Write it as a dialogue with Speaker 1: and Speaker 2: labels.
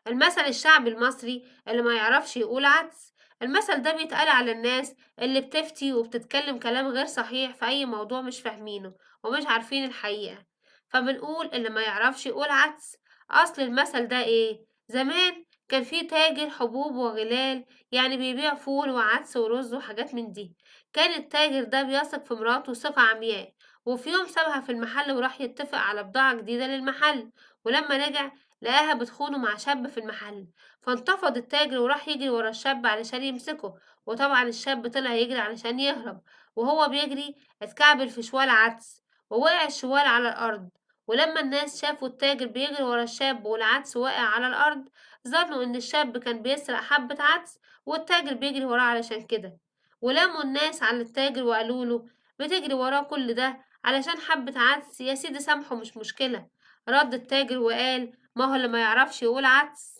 Speaker 1: المثل الشعبي المصري اللي ما يعرفش يقول عدس. المثل ده بيتقال على الناس اللي بتفتي وبتتكلم كلام غير صحيح في أي موضوع مش فاهمينه ومش عارفين الحقيقة، فبنقول اللي ما يعرفش يقول عدس. أصل المثل ده إيه؟ زمان كان في تاجر حبوب وغلال، يعني بيبيع فول وعدس ورز وحاجات من دي. كان التاجر ده بيثق في مراته ثقة عمياء، وفي يوم سابها في المحل وراح يتفق على بضاعة جديدة للمحل. ولما رجع لقاها بتخونه مع شاب في المحل، فانتفض التاجر وراح يجري ورا الشاب علشان يمسكه. وطبعا الشاب طلع يجري علشان يهرب، وهو بيجري اتكعبل في شوال عدس ووقع الشوال على الأرض. ولما الناس شافوا التاجر بيجري ورا الشاب والعدس واقع على الأرض، ظنوا إن الشاب كان بيسرق حبة عدس والتاجر بيجري وراه علشان كده. ولموا الناس على التاجر وقالوله: بتجري وراه كل ده علشان حبة عدس؟ يا سيدي سامحه، مش مشكلة. رد التاجر وقال: ما هو اللي ما يعرفش يقول عدس.